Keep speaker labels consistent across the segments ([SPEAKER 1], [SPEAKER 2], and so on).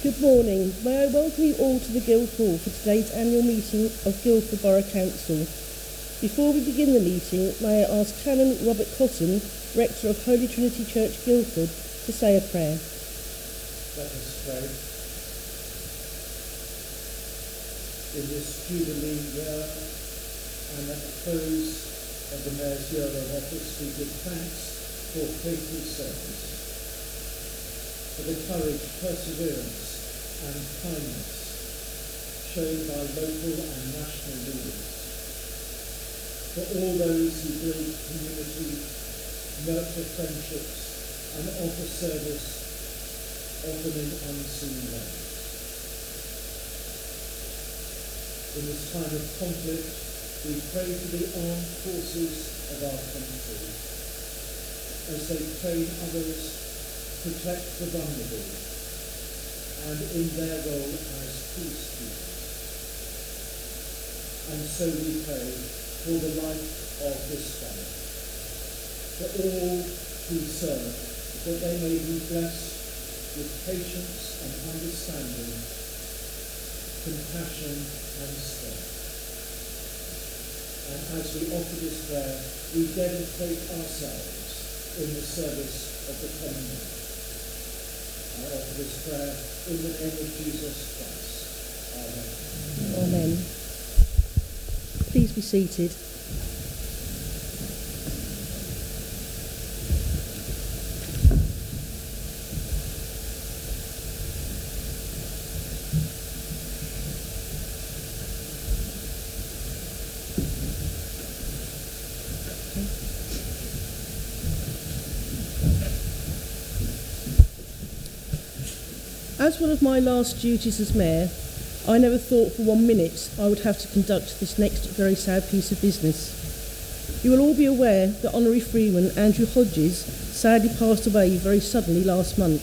[SPEAKER 1] Good morning. May I welcome you all to the Guildford for today's annual meeting of Guildford Borough Council. Before we begin the meeting, may I ask Canon Robert Cotton, Rector of Holy Trinity Church, Guildford, to say a prayer.
[SPEAKER 2] Let us pray. In this Jubilee year and at the close of the Mayor's Year of Office, we give thanks for faithful service, for the courage, perseverance and kindness shown by local and national leaders, for all those who build community, nurture friendships and offer service, often in unseen ways. In this time of conflict, we pray for the armed forces of our country as they train others, protect the vulnerable, and in their role as peacekeepers. And so we pray for the life of this borough, for all who serve, that they may be blessed with patience and understanding, compassion and strength. And as we offer this prayer, we dedicate ourselves in the service of the common good. I offer this prayer in the name of Jesus Christ. Amen.
[SPEAKER 1] Amen. Please be seated. As one of my last duties as Mayor, I never thought for 1 minute I would have to conduct this next very sad piece of business. You will all be aware that Honorary Freeman Andrew Hodges sadly passed away very suddenly last month.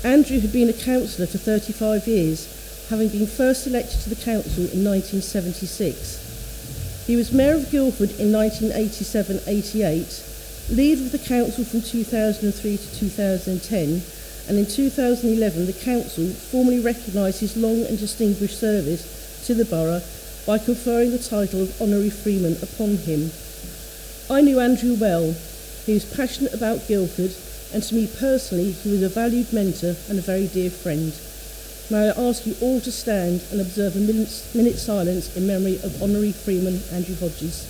[SPEAKER 1] Andrew had been a councillor for 35 years, having been first elected to the council in 1976. He was Mayor of Guildford in 1987-88, leader of the council from 2003 to 2010, and in 2011 the council formally recognised his long and distinguished service to the borough by conferring the title of Honorary Freeman upon him. I knew Andrew well. He was passionate about Guildford, and to me personally he was a valued mentor and a very dear friend. May I ask you all to stand and observe a minute silence in memory of Honorary Freeman Andrew Hodges.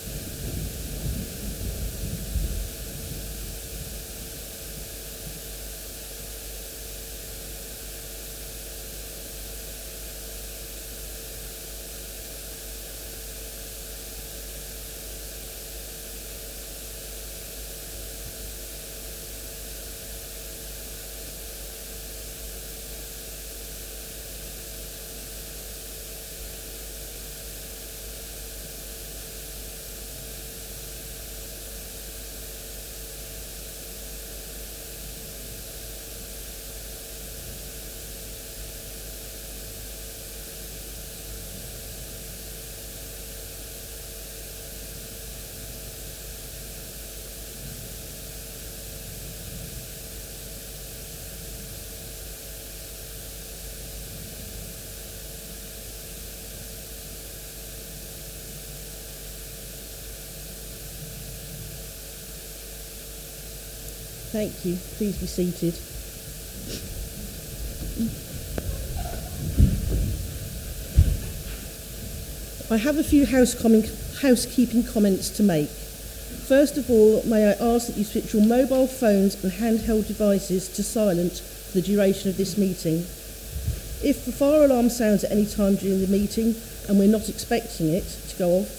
[SPEAKER 1] Thank you. Please be seated. I have a few housekeeping comments to make. First of all, may I ask that you switch your mobile phones and handheld devices to silent for the duration of this meeting. If the fire alarm sounds at any time during the meeting and we're not expecting it to go off,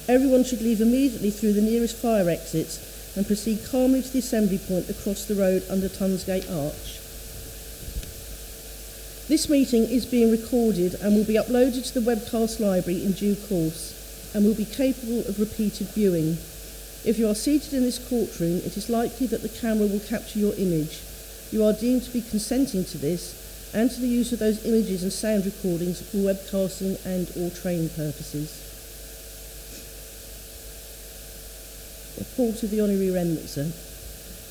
[SPEAKER 1] everyone should leave immediately through the nearest fire exits and proceed calmly to the assembly point across the road under Tunsgate Arch. This meeting is being recorded and will be uploaded to the webcast library in due course and will be capable of repeated viewing. If you are seated in this courtroom, it is likely that the camera will capture your image. You are deemed to be consenting to this and to the use of those images and sound recordings for webcasting and or training purposes. Report of the Honorary Remnitzer.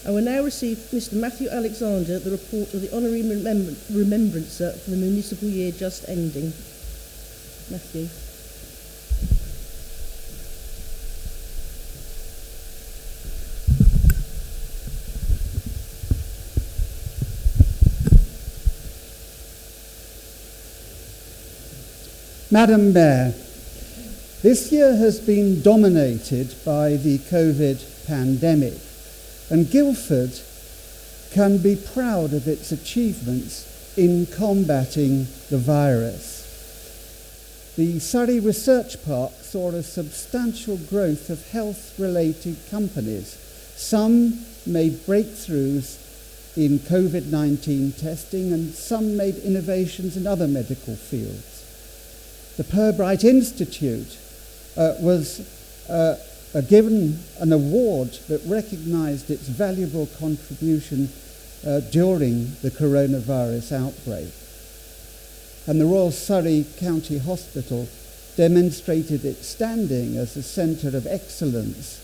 [SPEAKER 1] I will now receive Mr. Matthew Alexander, the report of the Honorary Remembrancer for the municipal year just ending. Matthew.
[SPEAKER 3] Madam Mayor, this year has been dominated by the COVID pandemic, and Guildford can be proud of its achievements in combating the virus. The Surrey Research Park saw a substantial growth of health-related companies. Some made breakthroughs in COVID-19 testing, and some made innovations in other medical fields. The Pirbright Institute was given an award that recognised its valuable contribution during the coronavirus outbreak. And the Royal Surrey County Hospital demonstrated its standing as a centre of excellence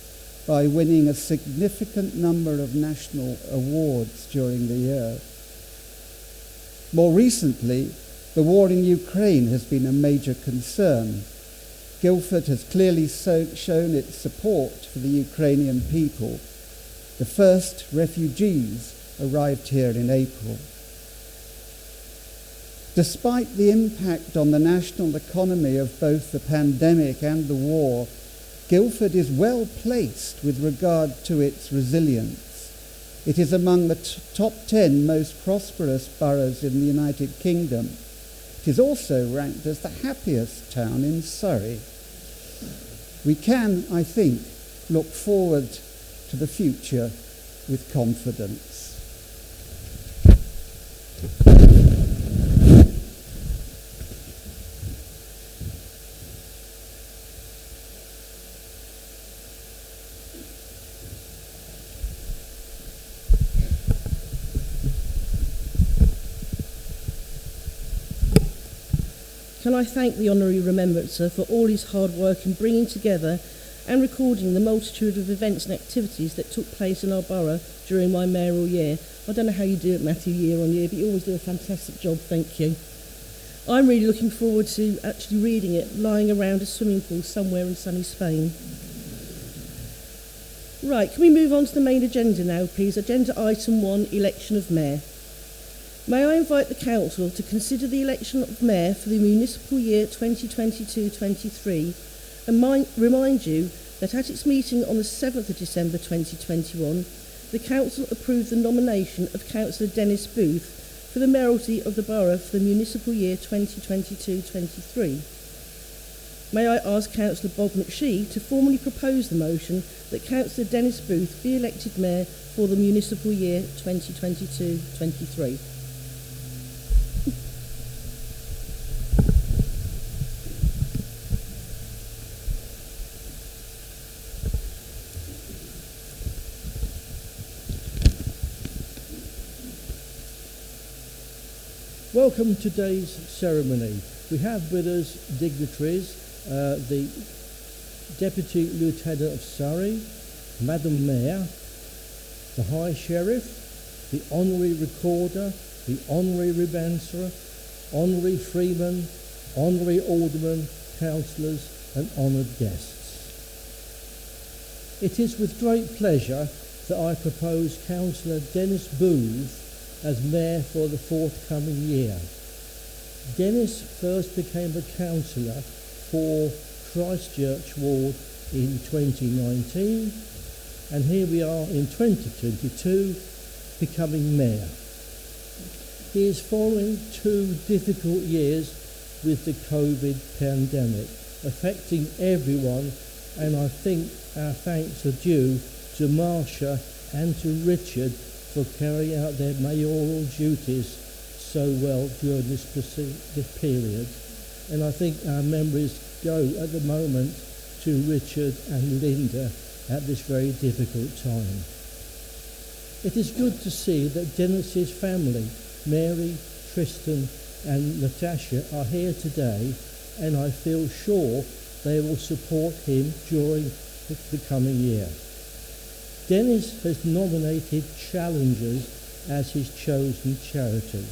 [SPEAKER 3] by winning a significant number of national awards during the year. More recently, the war in Ukraine has been a major concern. Guildford has clearly shown its support for the Ukrainian people. The first refugees arrived here in April. Despite the impact on the national economy of both the pandemic and the war, Guildford is well placed with regard to its resilience. It is among the top 10 most prosperous boroughs in the United Kingdom. It is also ranked as the happiest town in Surrey. We can, I think, look forward to the future with confidence.
[SPEAKER 1] Can I thank the Honorary Remembrancer for all his hard work in bringing together and recording the multitude of events and activities that took place in our borough during my mayoral year. I don't know how you do it, Matthew, year on year, but you always do a fantastic job, thank you. I'm really looking forward to actually reading it, lying around a swimming pool somewhere in sunny Spain. Right, can we move on to the main agenda now, please? Agenda item 1, election of mayor. May I invite the Council to consider the election of Mayor for the municipal year 2022-23 and remind you that at its meeting on the 7th of December 2021, the Council approved the nomination of Councillor Dennis Booth for the mayoralty of the borough for the municipal year 2022-23. May I ask Councillor Bob McShee to formally propose the motion that Councillor Dennis Booth be elected Mayor for the municipal year 2022-23.
[SPEAKER 4] Welcome to today's ceremony. We have with us dignitaries, the Deputy Lieutenant of Surrey, Madam Mayor, the High Sheriff, the Honorary Recorder, the Honorary Remembrancer, Honorary Freeman, Honorary Aldermen, Councillors and honoured guests. It is with great pleasure that I propose Councillor Dennis Booth as Mayor for the forthcoming year. Dennis first became a councillor for Christchurch Ward in 2019, and here we are in 2022 becoming Mayor. He is following 2 difficult years with the COVID pandemic, affecting everyone, and I think our thanks are due to Marsha and to Richard for carrying out their mayoral duties so well during this period. And I think our memories go at the moment to Richard and Linda at this very difficult time. It is good to see that Dennis's family, Mary, Tristan and Natasha, are here today, and I feel sure they will support him during the coming year. Dennis has nominated Challengers as his chosen charity.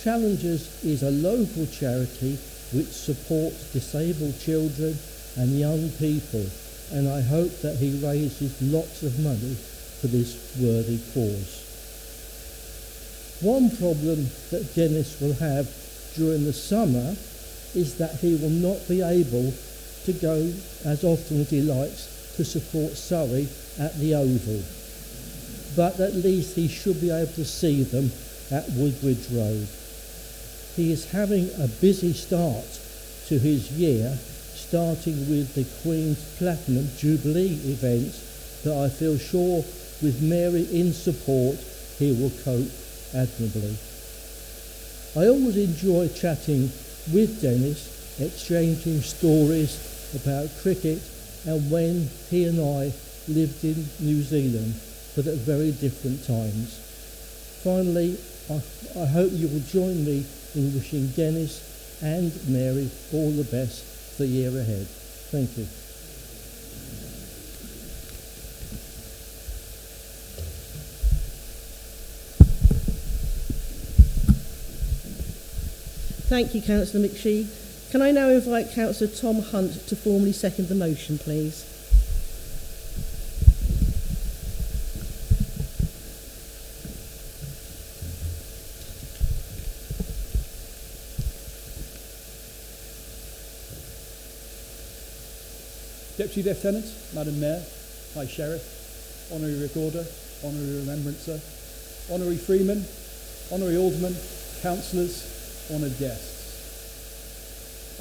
[SPEAKER 4] Challengers is a local charity which supports disabled children and young people, and I hope that he raises lots of money for this worthy cause. One problem that Dennis will have during the summer is that he will not be able to go as often as he likes to support Surrey at the Oval, but at least he should be able to see them at Woodbridge Road. He is having a busy start to his year, starting with the Queen's Platinum Jubilee events, but I feel sure with Mary in support he will cope admirably. I always enjoy chatting with Dennis, exchanging stories about cricket and when he and I lived in New Zealand, but at very different times. Finally, I hope you will join me in wishing Dennis and Mary all the best for the year ahead. Thank you.
[SPEAKER 1] Thank you, Councillor McShee. Can I now invite Councillor Tom Hunt to formally second the motion, please?
[SPEAKER 5] Deputy Lieutenant, Madam Mayor, High Sheriff, Honorary Recorder, Honorary Remembrancer, Honorary Freeman, Honorary Alderman, Councillors, honoured guests.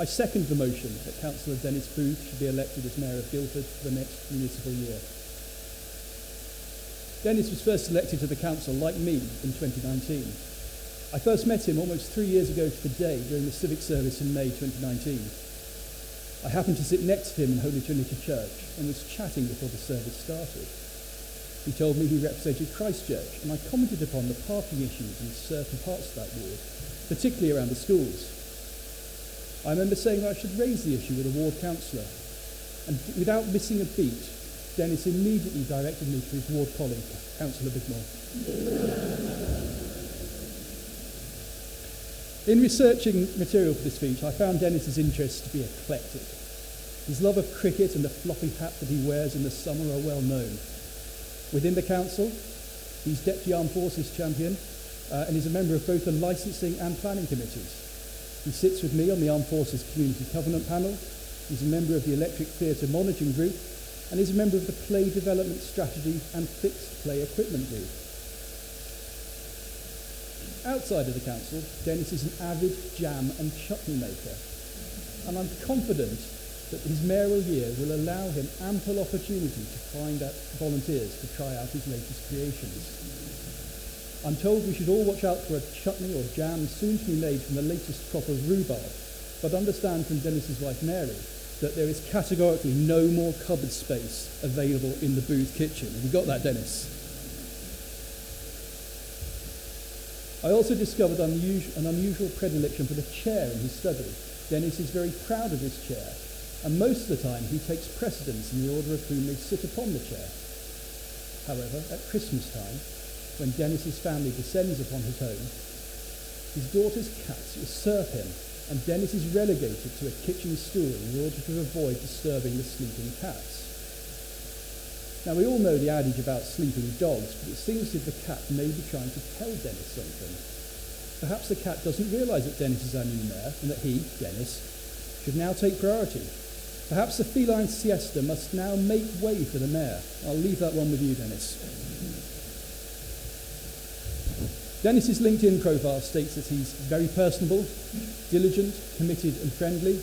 [SPEAKER 5] I second the motion that Councillor Dennis Booth should be elected as Mayor of Guildford for the next municipal year. Dennis was first elected to the council, like me, in 2019. I first met him almost 3 years ago to the day during the civic service in May 2019. I happened to sit next to him in Holy Trinity Church and was chatting before the service started. He told me he represented Christchurch, and I commented upon the parking issues in certain parts of that ward, particularly around the schools. I remember saying that I should raise the issue with a ward councillor, and without missing a beat, Dennis immediately directed me to his ward colleague, Councillor Bigmore. In researching material for this speech, I found Dennis's interest to be eclectic. His love of cricket and the floppy hat that he wears in the summer are well known. Within the council, he's Deputy Armed Forces Champion and is a member of both the licensing and planning committees. He sits with me on the Armed Forces Community Covenant Panel. He's a member of the Electric Theatre Monitoring Group and is a member of the Play Development Strategy and Fixed Play Equipment Group. Outside of the council, Dennis is an avid jam and chutney maker, and I'm confident that his mayoral year will allow him ample opportunity to find out volunteers to try out his latest creations. I'm told we should all watch out for a chutney or jam soon to be made from the latest crop of rhubarb, but understand from Dennis's wife Mary that there is categorically no more cupboard space available in the Booth kitchen. Have you got that, Dennis? I also discovered an unusual predilection for the chair in his study. Dennis is very proud of his chair, and most of the time he takes precedence in the order of whom they sit upon the chair. However, at Christmas time, when Dennis's family descends upon his home, his daughter's cats usurp him, and Dennis is relegated to a kitchen stool in order to avoid disturbing the sleeping cats. Now, we all know the adage about sleeping dogs, but it seems as if the cat may be trying to tell Dennis something. Perhaps the cat doesn't realise that Dennis is our new mayor and that he, Dennis, should now take priority. Perhaps the feline siesta must now make way for the mayor. I'll leave that one with you, Dennis. Dennis's LinkedIn profile states that he's very personable, diligent, committed and friendly,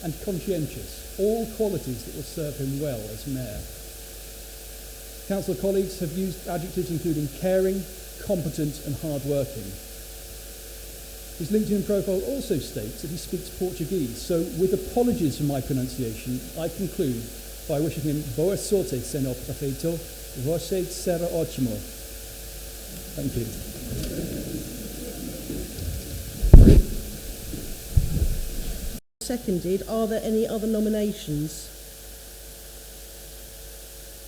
[SPEAKER 5] and conscientious, all qualities that will serve him well as mayor. Council colleagues have used adjectives including caring, competent and hard-working. His LinkedIn profile also states that he speaks Portuguese, so with apologies for my pronunciation, I conclude by wishing him boa sorte, senhor prefeito, você será ótimo. Thank you.
[SPEAKER 1] Seconded. Are there any other nominations?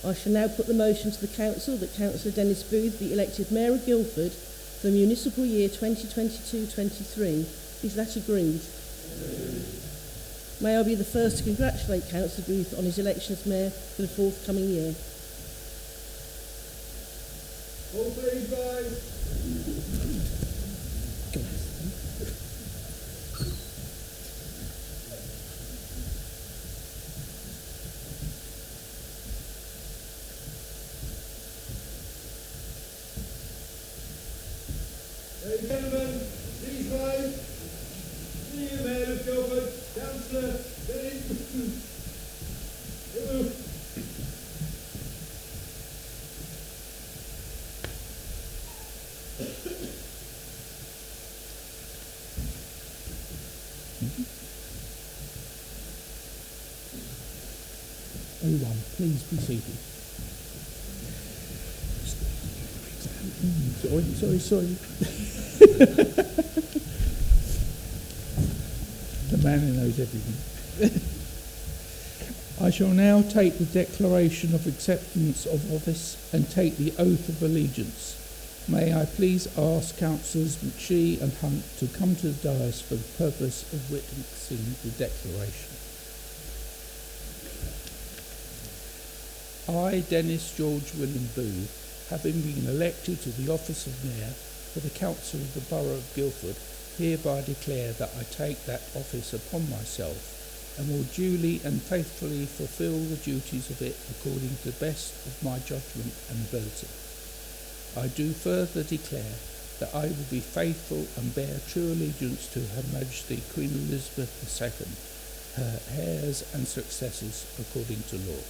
[SPEAKER 1] I shall now put the motion to the Council that Councillor Dennis Booth be elected Mayor of Guildford for the municipal year 2022-23. Is that agreed? May I be the first to congratulate Councillor Booth on his election as Mayor for the forthcoming year.
[SPEAKER 2] All please rise. Ladies and gentlemen, please rise. See you, Mayor of Guildford, Councillor Dennis.
[SPEAKER 5] Everyone, please be seated. Sorry. The man who knows everything. I shall now take the declaration of acceptance of office and take the oath of allegiance. May I please ask Councillors McShee and Hunt to come to the dais for the purpose of witnessing the declaration. I, Dennis George William Booth, having been elected to the office of Mayor for the Council of the Borough of Guildford, hereby declare that I take that office upon myself and will duly and faithfully fulfil the duties of it according to the best of my judgment and ability. I do further declare that I will be faithful and bear true allegiance to Her Majesty Queen Elizabeth II, her heirs and successors according to law.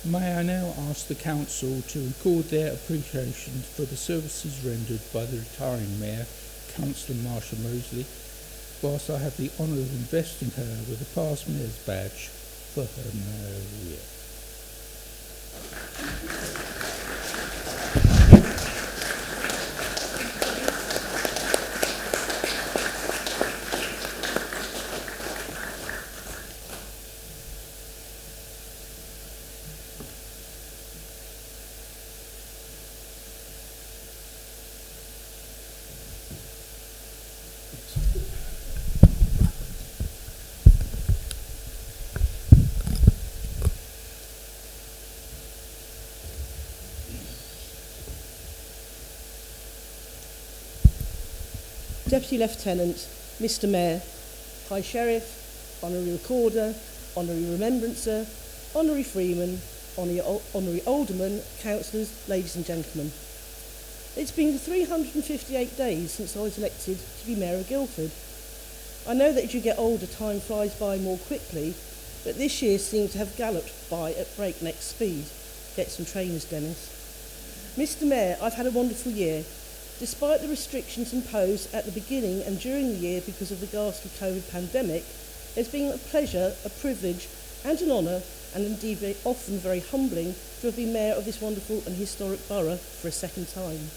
[SPEAKER 5] May I now ask the Council to record their appreciation for the services rendered by the retiring Mayor, Councillor Marsha Mosley, whilst I have the honour of investing her with a past Mayor's badge for her mayoral year.
[SPEAKER 1] Deputy Lieutenant, Mr Mayor, High Sheriff, Honorary Recorder, Honorary Remembrancer, Honorary Freeman, Honorary Alderman, Councillors, ladies and gentlemen. It's been 358 days since I was elected to be Mayor of Guildford. I know that as you get older, time flies by more quickly, but this year seems to have galloped by at breakneck speed. Get some trainers, Dennis. Mr Mayor, I've had a wonderful year. Despite the restrictions imposed at the beginning and during the year because of the ghastly COVID pandemic, it's been a pleasure, a privilege and an honour, and indeed often very humbling, to have been Mayor of this wonderful and historic borough for a second time.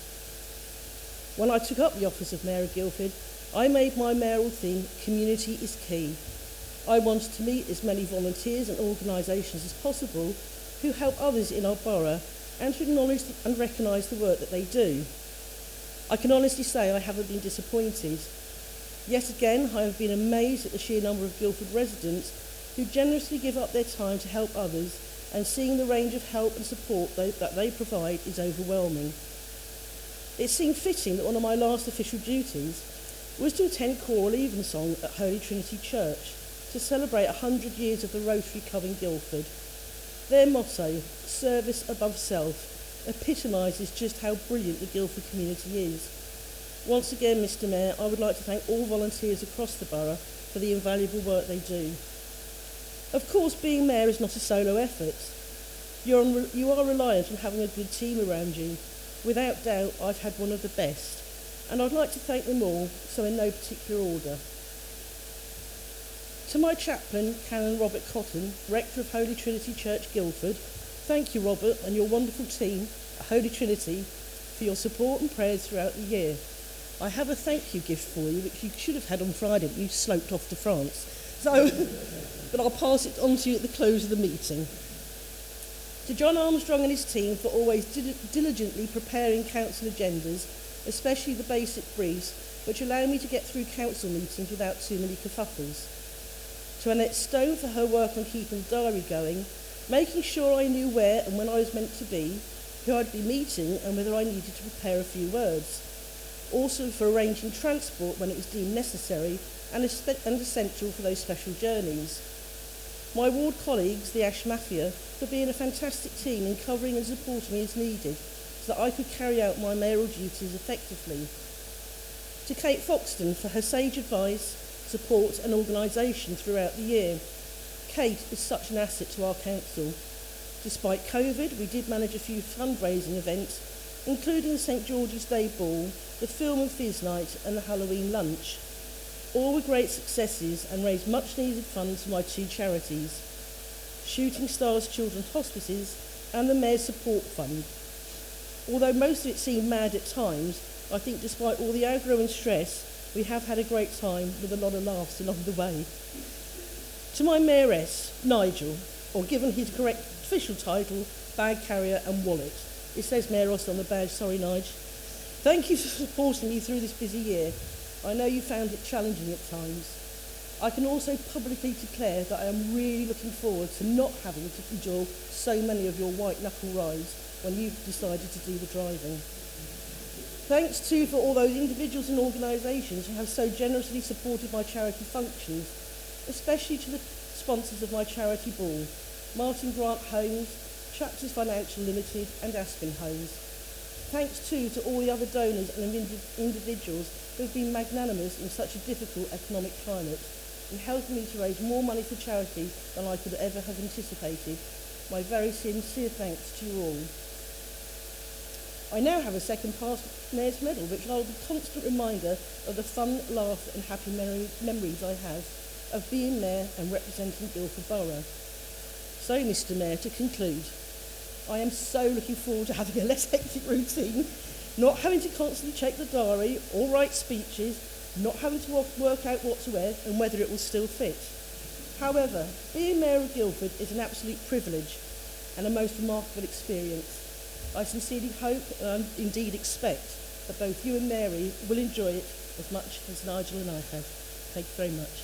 [SPEAKER 1] When I took up the office of Mayor of Guildford, I made my mayoral theme, Community is Key. I wanted to meet as many volunteers and organisations as possible who help others in our borough and to acknowledge and recognise the work that they do. I can honestly say I haven't been disappointed. Yet again, I have been amazed at the sheer number of Guildford residents who generously give up their time to help others, and seeing the range of help and support that they provide is overwhelming. It seemed fitting that one of my last official duties was to attend choral evensong at Holy Trinity Church to celebrate 100 years of the Rotary Club in Guildford. Their motto, service above self, epitomises just how brilliant the Guildford community is. Once again, Mr Mayor, I would like to thank all volunteers across the borough for the invaluable work they do. Of course, being mayor is not a solo effort. You are reliant on having a good team around you. Without doubt, I've had one of the best, and I'd like to thank them all, so in no particular order. To my chaplain, Canon Robert Cotton, Rector of Holy Trinity Church, Guildford, thank you, Robert, and your wonderful team at Holy Trinity for your support and prayers throughout the year. I have a thank you gift for you, which you should have had on Friday, but you sloped off to France. But I'll pass it on to you at the close of the meeting. To John Armstrong and his team for always diligently preparing council agendas, especially the basic briefs, which allow me to get through council meetings without too many kerfuffles. To Annette Stone for her work on keeping the diary going, making sure I knew where and when I was meant to be, who I'd be meeting and whether I needed to prepare a few words. Also for arranging transport when it was deemed necessary and essential for those special journeys. My ward colleagues, the Ash Mafia, for being a fantastic team in covering and supporting me as needed so that I could carry out my mayoral duties effectively. To Kate Foxton for her sage advice, support and organisation throughout the year. Kate is such an asset to our council. Despite COVID, we did manage a few fundraising events, including the St George's Day Ball, the Film and Fizz Night and the Halloween Lunch. All were great successes and raised much needed funds for my two charities, Shooting Stars Children's Hospices and the Mayor's Support Fund. Although most of it seemed mad at times, I think despite all the aggro and stress, we have had a great time with a lot of laughs along the way. To my Mayoress, Nigel, or given his correct official title, bag carrier and wallet. It says Mayoros on the badge, sorry Nigel. Thank you for supporting me through this busy year. I know you found it challenging at times. I can also publicly declare that I am really looking forward to not having to endure so many of your white-knuckle rides when you've decided to do the driving. Thanks too for all those individuals and organisations who have so generously supported my charity functions, especially to the sponsors of my charity ball, Martin Grant Homes, Chapters Financial Limited and Aspen Homes. Thanks too to all the other donors and individuals who have been magnanimous in such a difficult economic climate and helping me to raise more money for charity than I could ever have anticipated. My very sincere thanks to you all. I now have a second past Mayor's Medal, which will be a constant reminder of the fun, laugh and happy memories I have of being Mayor and representing Guildford Borough. So, Mr Mayor, to conclude, I am so looking forward to having a less hectic routine, not having to constantly check the diary or write speeches, not having to work out what to wear and whether it will still fit. However, being Mayor of Guildford is an absolute privilege and a most remarkable experience. I sincerely hope and indeed expect that both you and Mary will enjoy it as much as Nigel and I have. Thank you very much.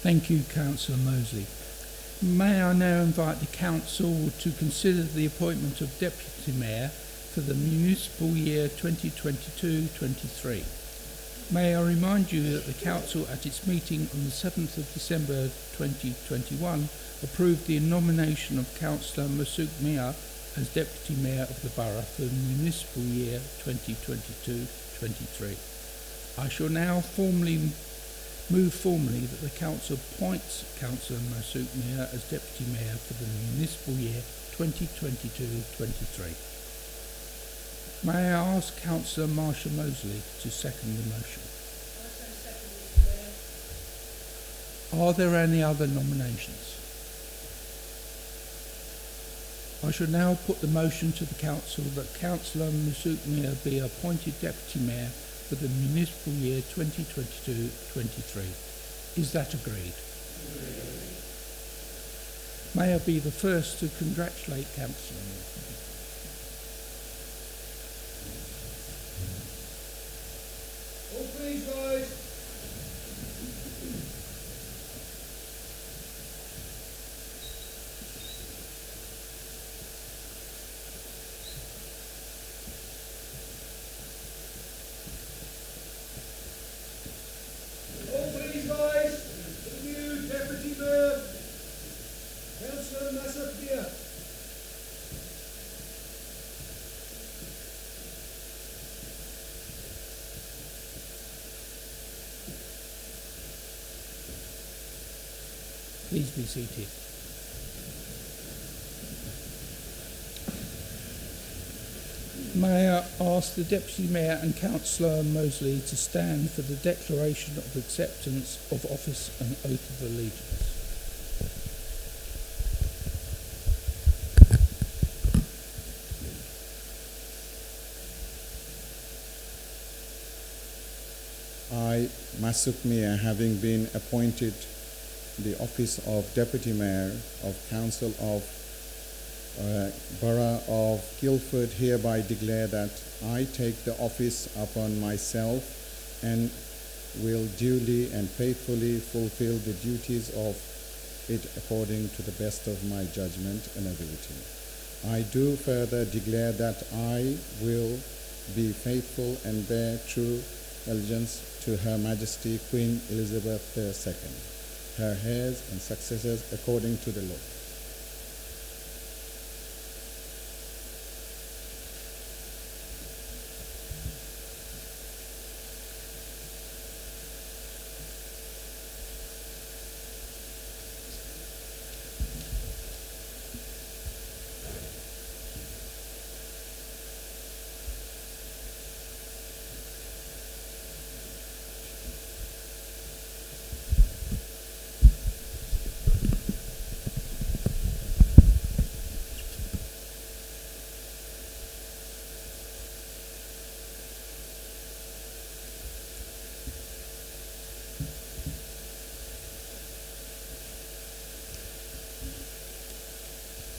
[SPEAKER 6] Thank you, Councillor Mosley. May I now invite the Council to consider the appointment of Deputy Mayor for the municipal year 2022-23. May I remind you that the Council at its meeting on the 7th of December 2021 approved the nomination of Councillor Masook Mia as Deputy Mayor of the Borough for the municipal year 2022-23. I shall now move formally that the Council appoints Councillor Masook Mia as Deputy Mayor for the municipal year 2022-23. May I ask Councillor Marsha Mosley to second the motion? Are there any other nominations? I shall now put the motion to the Council that Councillor Masook Mia be appointed Deputy Mayor for the municipal year 2022-23. Is that agreed? May I be the first to congratulate Councillor Mia?
[SPEAKER 2] All please, guys.
[SPEAKER 6] Please be seated. May I ask the Deputy Mayor and Councillor Mosley to stand for the declaration of acceptance of office and oath of allegiance.
[SPEAKER 7] I, Masuk Mia, having been appointed the office of Deputy Mayor of Council of Borough of Guildford, hereby declare that I take the office upon myself and will duly and faithfully fulfill the duties of it according to the best of my judgment and ability. I do further declare that I will be faithful and bear true allegiance to Her Majesty Queen Elizabeth II, her heirs and successors according to the law.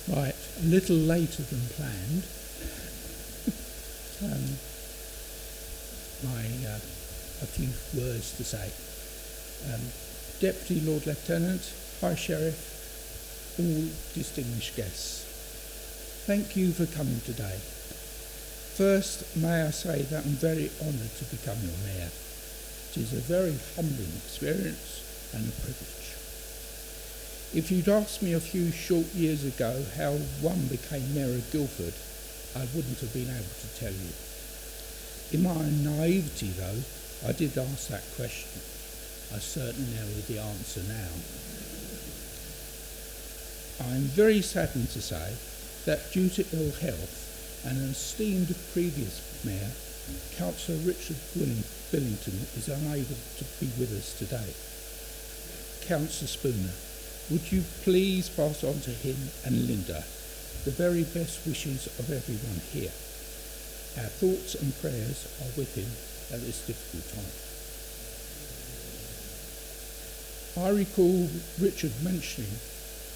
[SPEAKER 6] Right, a little later than planned. A few words to say. Deputy Lord Lieutenant, High Sheriff, all distinguished guests, thank you for coming today. First, may I say that I'm very honoured to become your mayor. It is a very humbling experience and a privilege. If you'd asked me a few short years ago how one became Mayor of Guildford, I wouldn't have been able to tell you. In my naivety, though, I did ask that question. I certainly know the answer now. I am very saddened to say that due to ill health, an esteemed previous Mayor, Councillor Richard Billington, is unable to be with us today. Councillor Spooner, would you please pass on to him and Linda the very best wishes of everyone here. Our thoughts and prayers are with him at this difficult time. I recall Richard mentioning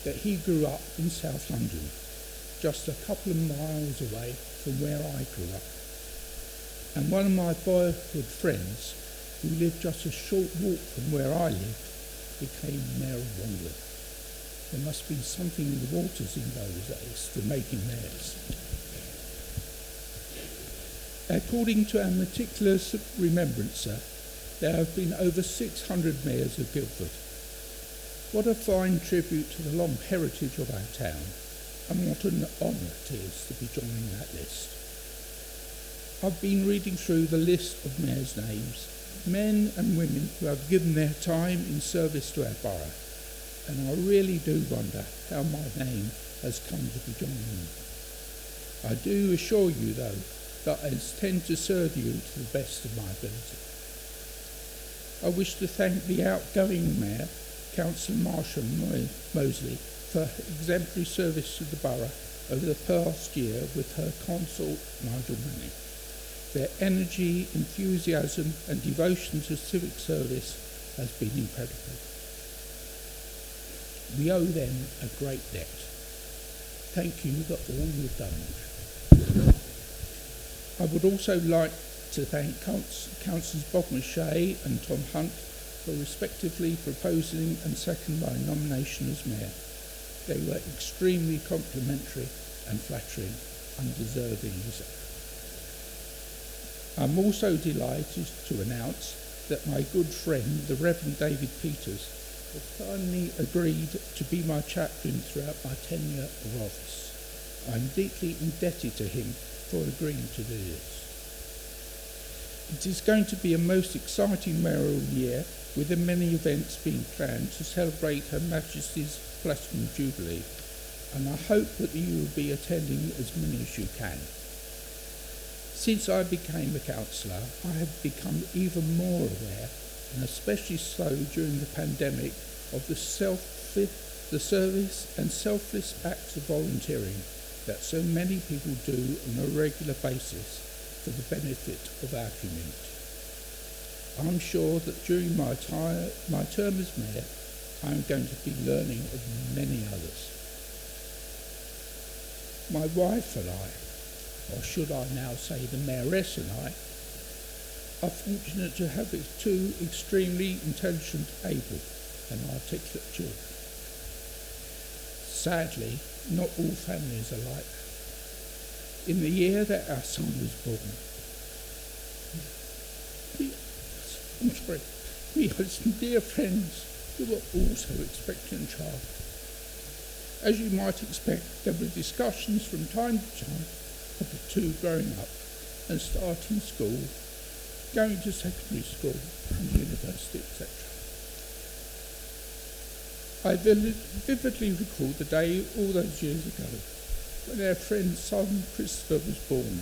[SPEAKER 6] that he grew up in South London, just a couple of miles away from where I grew up. And one of my boyhood friends, who lived just a short walk from where I lived, became Mayor of Wangley. There must be something in the waters in those days for making mayors. According to our meticulous remembrancer, there have been over 600 mayors of Guildford. What a fine tribute to the long heritage of our town, and what an honour it is to be joining that list. I've been reading through the list of mayors' names, men and women who have given their time in service to our borough, and I really do wonder how my name has come to be joining them. I do assure you, though, that I intend to serve you to the best of my ability. I wish to thank the outgoing Mayor, Councillor Marshall Mosley, for her exemplary service to the borough over the past year with her consort, Nigel Manning. Their energy, enthusiasm and devotion to civic service has been incredible. We owe them a great debt. Thank you for all you've done. I would also like to thank Councillors Bob Mackay and Tom Hunt for respectively proposing and seconding my nomination as Mayor. They were extremely complimentary and flattering, undeservingly so. I'm also delighted to announce that my good friend, the Reverend David Peters, has kindly agreed to be my chaplain throughout my tenure of office. I'm deeply indebted to him for agreeing to do this. It is going to be a most exciting mayoral year, with many events being planned to celebrate Her Majesty's Platinum Jubilee, and I hope that you will be attending as many as you can. Since I became a councillor, I have become even more aware, and especially so during the pandemic, of the service and selfless acts of volunteering that so many people do on a regular basis for the benefit of our community. I'm sure that during my term as mayor, I'm going to be learning of many others. My wife and I, or should I now say the mayoress and I, are fortunate to have two extremely intelligent, able and articulate children. Sadly, not all families are like that. In the year that our son was born, we had some dear friends who were also expecting a child. As you might expect, there were discussions from time to time of the two growing up and starting school, going to secondary school and university, etc. I vividly recall the day all those years ago when our friend's son Christopher was born.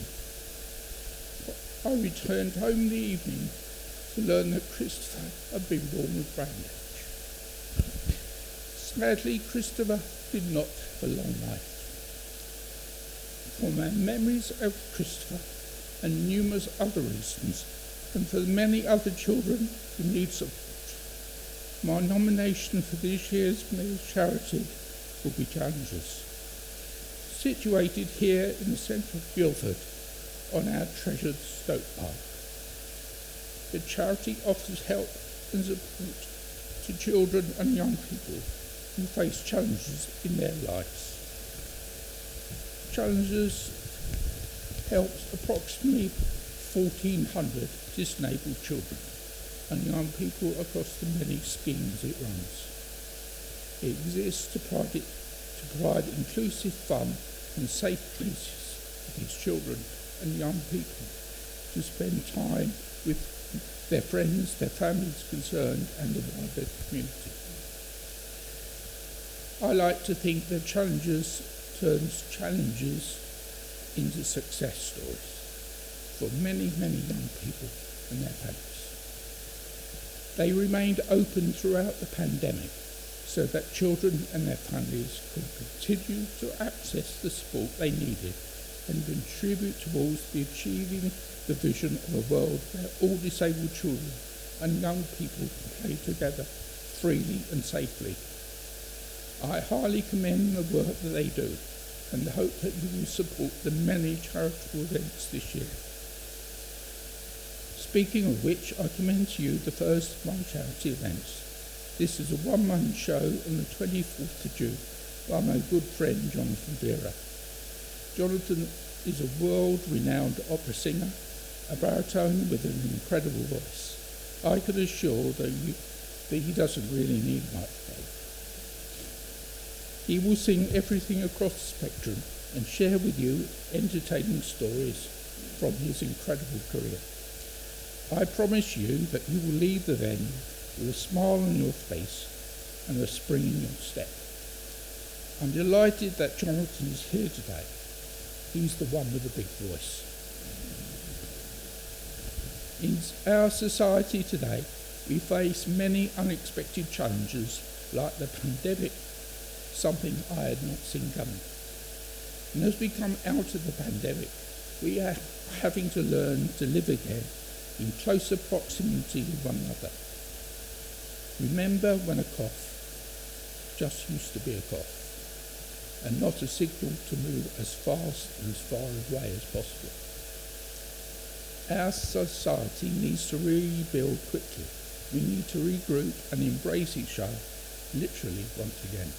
[SPEAKER 6] I returned home in the evening to learn that Christopher had been born with brain damage. Sadly, Christopher did not have a long life. For my memories of Christopher and numerous other reasons, and for the many other children who need support, my nomination for this year's Mayor's Charity will be Challenges. Situated here in the centre of Guildford on our treasured Stoke Park. The charity offers help and support to children and young people who face challenges in their lives. Challenges helps approximately 1,400 disabled children and young people across the many schemes it runs. It exists to provide inclusive, fun and safe places for these children and young people to spend time with their friends, their families concerned and the wider community. I like to think that Challenges turns challenges into success stories for many, many young people and their families. They remained open throughout the pandemic so that children and their families could continue to access the support they needed and contribute towards the achieving the vision of a world where all disabled children and young people can play together freely and safely. I highly commend the work that they do and hope that you will support the many charitable events this year. Speaking of which, I commend to you the first of my charity events. This is a one-man show on the 24th of June by my good friend Jonathan Vera. Jonathan is a world-renowned opera singer, a baritone with an incredible voice. I can assure that he doesn't really need a microphone. He will sing everything across the spectrum and share with you entertaining stories from his incredible career. I promise you that you will leave the venue with a smile on your face and a spring in your step. I'm delighted that Jonathan is here today. He's the one with the big voice. In our society today, we face many unexpected challenges like the pandemic, something I had not seen coming. And as we come out of the pandemic, we are having to learn to live again in closer proximity with one another. Remember when a cough just used to be a cough and not a signal to move as fast and as far away as possible. Our society needs to rebuild quickly. We need to regroup and embrace each other, literally once again.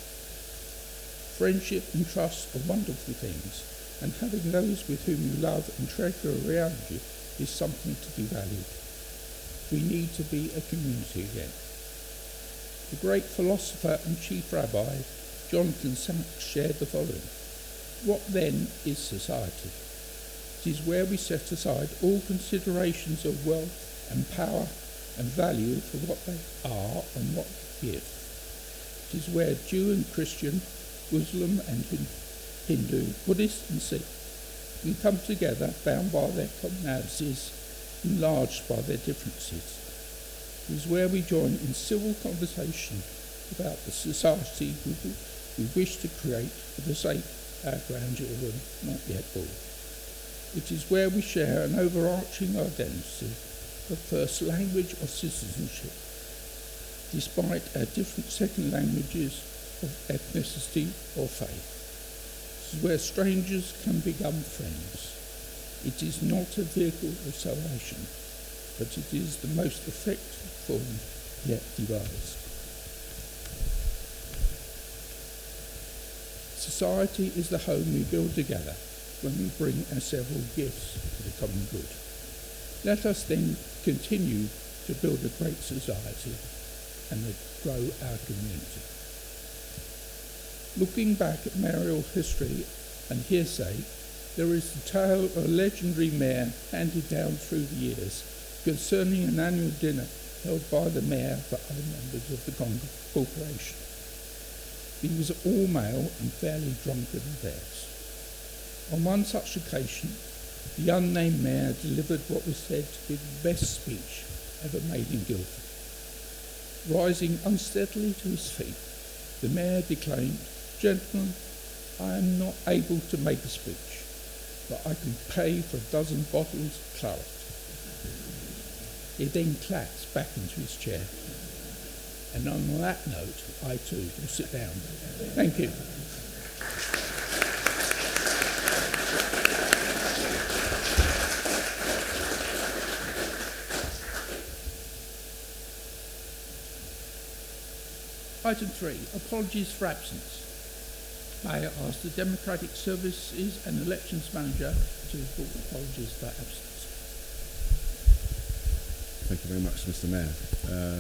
[SPEAKER 6] Friendship and trust are wonderful things, and having those with whom you love and treasure around you is something to be valued. We need to be a community again. The great philosopher and chief rabbi, Jonathan Sachs, shared the following: what then is society? It is where we set aside all considerations of wealth and power and value for what they are and what they give. It is where Jew and Christian, Muslim and Hindu, Buddhist and Sikh can come together, bound by their commonalities, enlarged by their differences. It is where we join in civil conversation about the society we wish to create for the sake of our grandchildren not yet born. It is where we share an overarching identity of first language or citizenship, despite our different second languages of ethnicity or faith. It is where strangers can become friends. It is not a vehicle of salvation, but it is the most effective form yet devised. Society is the home we build together when we bring our several gifts to the common good. Let us then continue to build a great society and grow our community. Looking back at mayoral history and hearsay, there is the tale of a legendary mayor handed down through the years concerning an annual dinner held by the mayor for other members of the corporation. He was all male and fairly drunken affairs. On one such occasion, the unnamed mayor delivered what was said to be the best speech ever made in Guildford. Rising unsteadily to his feet, the mayor declaimed, "Gentlemen, I am not able to make a speech, but I can pay for a dozen bottles of claret." He then collapsed back into his chair. And on that note, I too will sit down. Thank you. Item 3, apologies for absence. May I ask the Democratic Services and Elections Manager to report apologies for absence.
[SPEAKER 8] Thank you very much, Mr. Mayor.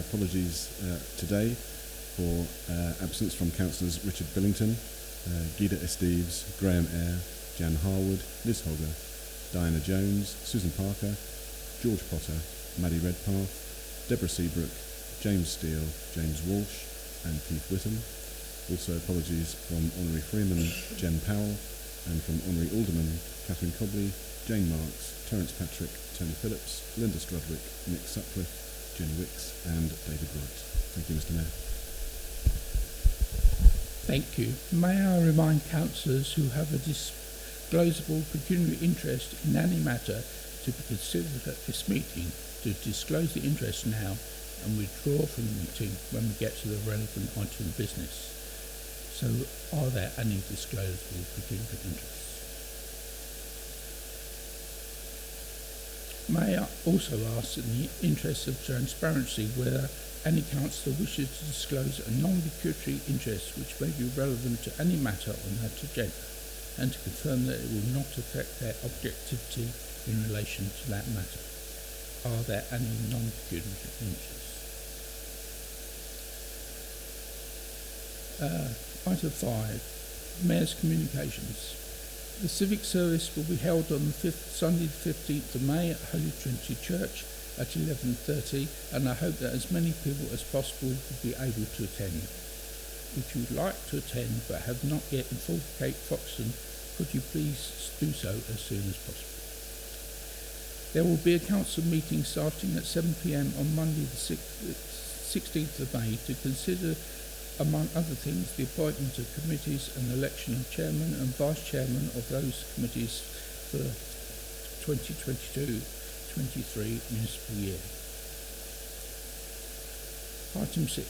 [SPEAKER 8] Apologies today for absence from Councillors Richard Billington, Gita Esteves, Graham Eyre, Jan Harwood, Liz Hogger, Diana Jones, Susan Parker, George Potter, Maddie Redpath, Deborah Seabrook, James Steele, James Walsh and Keith Whittam. Also apologies from Honorary Freeman, Jen Powell, and from Honorary Alderman, Catherine Cobley, Jane Marks, Terence Patrick, Tony Phillips, Linda Strudwick, Nick Sutcliffe, Jenny Wicks and David Wright. Thank you, Mr. Mayor.
[SPEAKER 6] Thank you. May I remind councillors who have a disclosable pecuniary interest in any matter to be considered at this meeting to disclose the interest now and withdraw from the meeting when we get to the relevant item of business. So, are there any disclosable pecuniary interests? May I also ask, in the interest of transparency, whether any councillor wishes to disclose a non-pecuniary interest which may be relevant to any matter on that agenda, and to confirm that it will not affect their objectivity in relation to that matter. Are there any non-pecuniary interests? Item 5, Mayor's Communications. The civic service will be held on Sunday the 15th of May at Holy Trinity Church at 11:30, and I hope that as many people as possible will be able to attend. If you would like to attend but have not yet informed Kate Foxton, could you please do so as soon as possible? There will be a council meeting starting at 7 p.m. on Monday the 16th of May to consider, among other things, the appointment of committees and election of chairman and vice chairman of those committees for the 2022-23 municipal year. Item 6,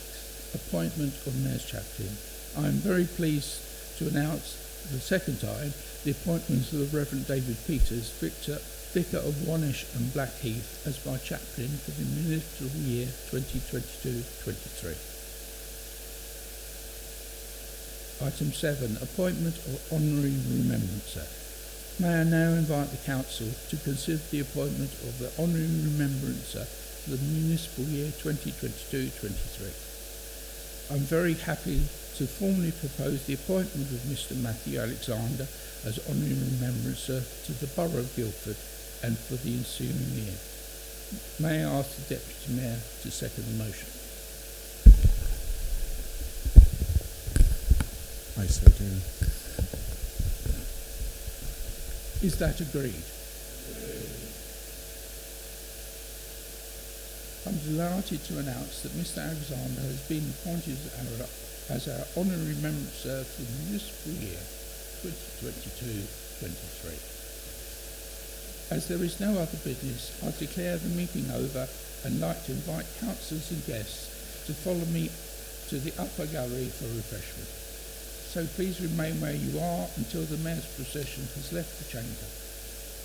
[SPEAKER 6] appointment of Mayor's Chaplain. I am very pleased to announce for the second time the appointment of the Reverend David Peters, Vicar of Wannish and Blackheath, as my chaplain for the municipal year 2022-23. Item 7, appointment of honorary remembrancer. May I now invite the council to consider the appointment of the honorary remembrancer for the municipal year 2022-23. I'm very happy to formally propose the appointment of Mr. Matthew Alexander as honorary remembrancer to the Borough of Guildford and for the ensuing year. May I ask the Deputy Mayor to second the motion?
[SPEAKER 8] I so do.
[SPEAKER 6] Is that agreed? I'm delighted to announce that Mr. Alexander has been appointed as our honorary remembrancer for the municipal year 2022-23. As there is no other business, I declare the meeting over and like to invite councillors and guests to follow me to the upper gallery for refreshment. So please remain where you are until the Mayor's procession has left the chamber.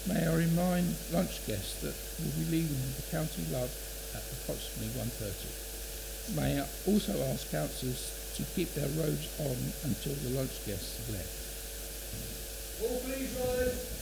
[SPEAKER 6] May I remind lunch guests that we'll be leaving the County Love at approximately 1:30. May I also ask councillors to keep their robes on until the lunch guests have left.
[SPEAKER 2] All please rise.